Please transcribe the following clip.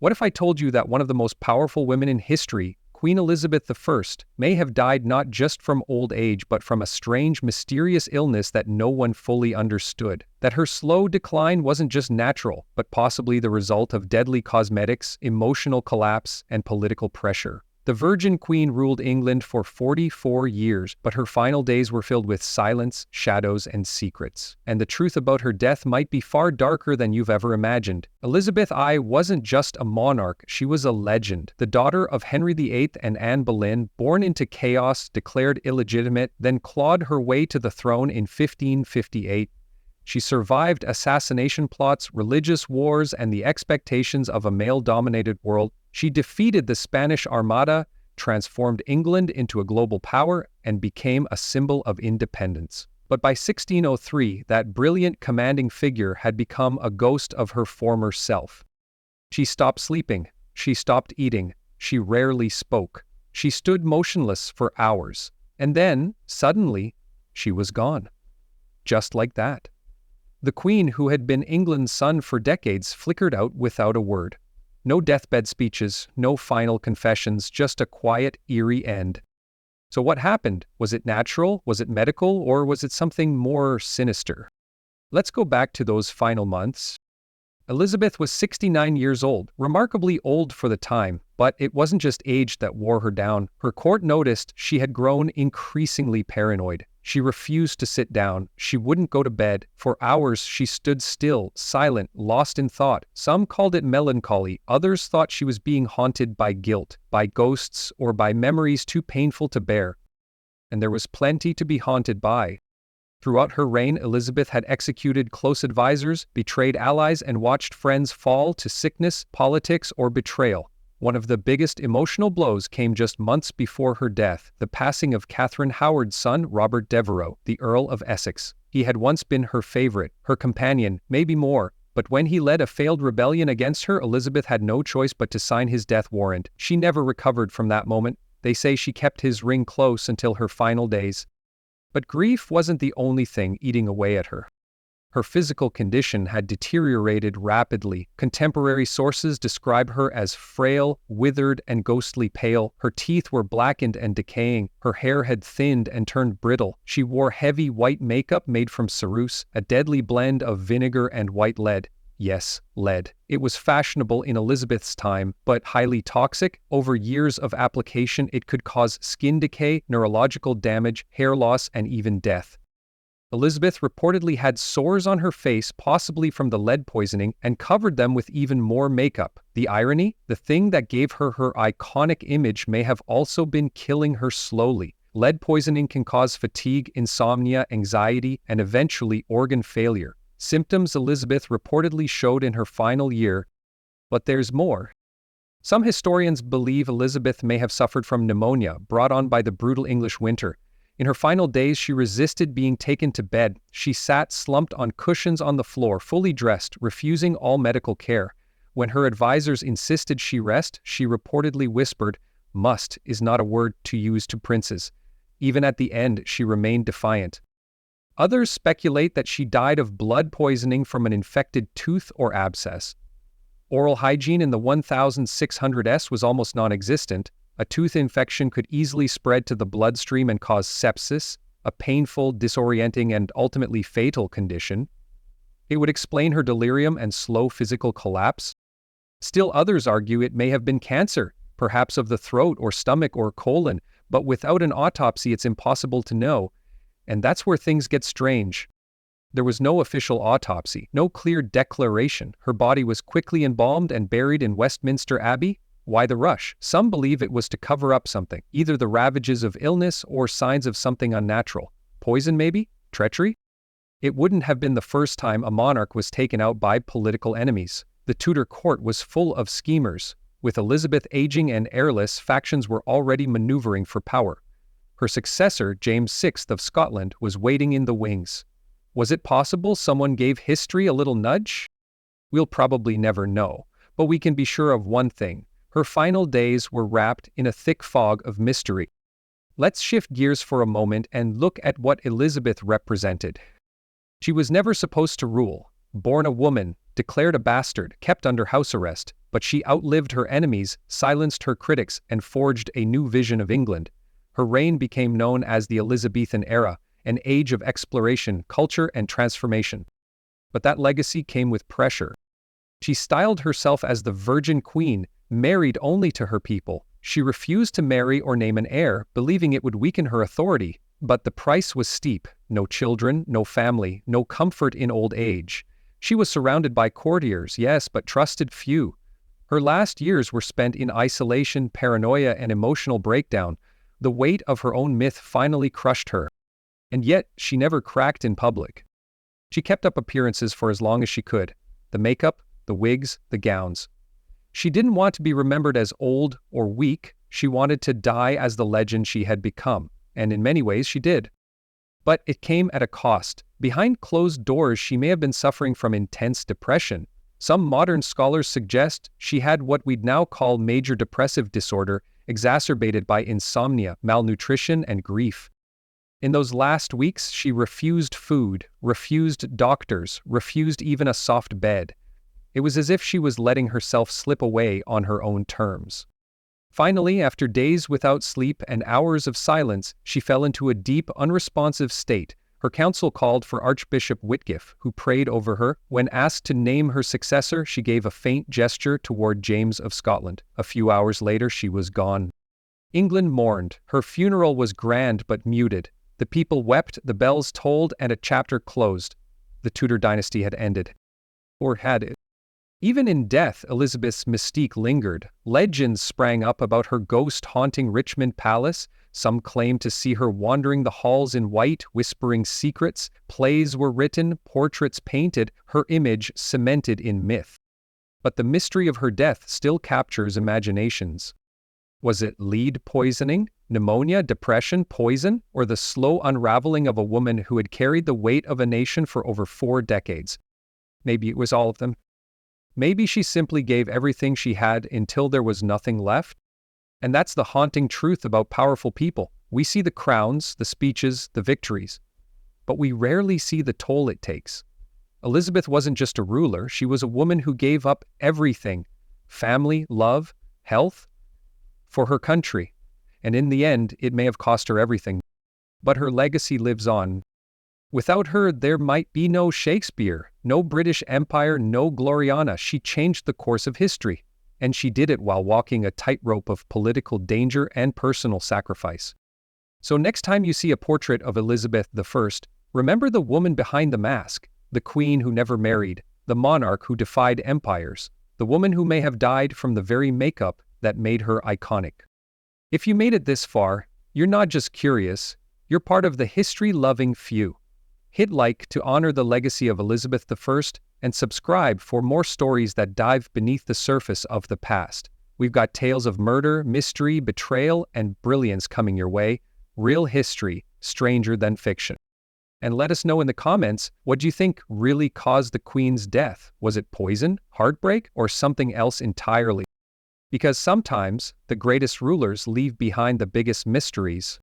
What if I told you that one of the most powerful women in history, Queen Elizabeth I, may have died not just from old age but from a strange, mysterious illness that no one fully understood? That her slow decline wasn't just natural, but possibly the result of deadly cosmetics, emotional collapse, and political pressure. The Virgin Queen ruled England for 44 years, but her final days were filled with silence, shadows, and secrets. And the truth about her death might be far darker than you've ever imagined. Elizabeth I wasn't just a monarch, she was a legend. The daughter of Henry VIII and Anne Boleyn, born into chaos, declared illegitimate, then clawed her way to the throne in 1558. She survived assassination plots, religious wars, and the expectations of a male-dominated world. She defeated the Spanish Armada, transformed England into a global power, and became a symbol of independence. But by 1603, that brilliant, commanding figure had become a ghost of her former self. She stopped sleeping. She stopped eating. She rarely spoke. She stood motionless for hours. And then, suddenly, she was gone. Just like that. The Queen, who had been England's sun for decades, flickered out without a word. No deathbed speeches, no final confessions, just a quiet, eerie end. So what happened? Was it natural? Was it medical? Or was it something more sinister? Let's go back to those final months. Elizabeth was 69 years old, remarkably old for the time, but it wasn't just age that wore her down. Her court noticed she had grown increasingly paranoid. She refused to sit down. She wouldn't go to bed. For hours she stood still, silent, lost in thought. Some called it melancholy. Others thought she was being haunted by guilt, by ghosts, or by memories too painful to bear. And there was plenty to be haunted by. Throughout her reign, Elizabeth had executed close advisors, betrayed allies, and watched friends fall to sickness, politics, or betrayal. One of the biggest emotional blows came just months before her death, the passing of Catherine Howard's son, Robert Devereux, the Earl of Essex. He had once been her favorite, her companion, maybe more, but when he led a failed rebellion against her, Elizabeth had no choice but to sign his death warrant. She never recovered from that moment. They say she kept his ring close until her final days. But grief wasn't the only thing eating away at her. Her physical condition had deteriorated rapidly. Contemporary sources describe her as frail, withered, and ghostly pale. Her teeth were blackened and decaying. Her hair had thinned and turned brittle. She wore heavy white makeup made from ceruse, a deadly blend of vinegar and white lead. Yes, lead. It was fashionable in Elizabeth's time, but highly toxic. Over years of application, it could cause skin decay, neurological damage, hair loss, and even death. Elizabeth reportedly had sores on her face, possibly from the lead poisoning, and covered them with even more makeup. The irony? The thing that gave her her iconic image may have also been killing her slowly. Lead poisoning can cause fatigue, insomnia, anxiety, and eventually organ failure. Symptoms Elizabeth reportedly showed in her final year. But there's more. Some historians believe Elizabeth may have suffered from pneumonia brought on by the brutal English winter. In her final days, she resisted being taken to bed. She sat slumped on cushions on the floor, fully dressed, refusing all medical care. When her advisors insisted she rest, she reportedly whispered, "Must is not a word to use to princes." Even at the end, she remained defiant. Others speculate that she died of blood poisoning from an infected tooth or abscess. Oral hygiene in the 1600s was almost non-existent. A tooth infection could easily spread to the bloodstream and cause sepsis, a painful, disorienting, and ultimately fatal condition. It would explain her delirium and slow physical collapse. Still others argue it may have been cancer, perhaps of the throat or stomach or colon, but without an autopsy it's impossible to know. And that's where things get strange. There was no official autopsy, no clear declaration. Her body was quickly embalmed and buried in Westminster Abbey. Why the rush? Some believe it was to cover up something, either the ravages of illness or signs of something unnatural. Poison maybe? Treachery? It wouldn't have been the first time a monarch was taken out by political enemies. The Tudor court was full of schemers. With Elizabeth aging and heirless, factions were already maneuvering for power. Her successor, James VI of Scotland, was waiting in the wings. Was it possible someone gave history a little nudge? We'll probably never know, but we can be sure of one thing. Her final days were wrapped in a thick fog of mystery. Let's shift gears for a moment and look at what Elizabeth represented. She was never supposed to rule. Born a woman, declared a bastard, kept under house arrest, but she outlived her enemies, silenced her critics, and forged a new vision of England. Her reign became known as the Elizabethan era, an age of exploration, culture, and transformation. But that legacy came with pressure. She styled herself as the Virgin Queen, married only to her people. She refused to marry or name an heir, believing it would weaken her authority. But the price was steep: no children, no family, no comfort in old age. She was surrounded by courtiers, yes, but trusted few. Her last years were spent in isolation, paranoia, and emotional breakdown. The weight of her own myth finally crushed her. And yet, she never cracked in public. She kept up appearances for as long as she could. The makeup, the wigs, the gowns. She didn't want to be remembered as old or weak. She wanted to die as the legend she had become. And in many ways she did. But it came at a cost. Behind closed doors, she may have been suffering from intense depression. Some modern scholars suggest she had what we'd now call major depressive disorder, exacerbated by insomnia, malnutrition, and grief. In those last weeks, she refused food, refused doctors, refused even a soft bed. It was as if she was letting herself slip away on her own terms. Finally, after days without sleep and hours of silence, she fell into a deep, unresponsive state. Her council called for Archbishop Whitgift, who prayed over her. When asked to name her successor, she gave a faint gesture toward James of Scotland. A few hours later, she was gone. England mourned. Her funeral was grand but muted. The people wept, the bells tolled, and a chapter closed. The Tudor dynasty had ended. Or had it? Even in death, Elizabeth's mystique lingered. Legends sprang up about her ghost haunting Richmond Palace. Some claimed to see her wandering the halls in white, whispering secrets. Plays were written, portraits painted, her image cemented in myth. But the mystery of her death still captures imaginations. Was it lead poisoning, pneumonia, depression, poison, or the slow unraveling of a woman who had carried the weight of a nation for over 4 decades? Maybe it was all of them. Maybe she simply gave everything she had until there was nothing left. And that's the haunting truth about powerful people. We see the crowns, the speeches, the victories, but we rarely see the toll it takes. Elizabeth wasn't just a ruler, she was a woman who gave up everything: family, love, health, for her country. And in the end, it may have cost her everything. But her legacy lives on. Without her, there might be no Shakespeare, no British Empire, no Gloriana. She changed the course of history, and she did it while walking a tightrope of political danger and personal sacrifice. So next time you see a portrait of Elizabeth I, remember the woman behind the mask, the queen who never married, the monarch who defied empires, the woman who may have died from the very makeup that made her iconic. If you made it this far, you're not just curious, you're part of the history-loving few. Hit like to honor the legacy of Elizabeth I and subscribe for more stories that dive beneath the surface of the past. We've got tales of murder, mystery, betrayal, and brilliance coming your way. Real history, stranger than fiction. And let us know in the comments, what do you think really caused the Queen's death? Was it poison, heartbreak, or something else entirely? Because sometimes, the greatest rulers leave behind the biggest mysteries.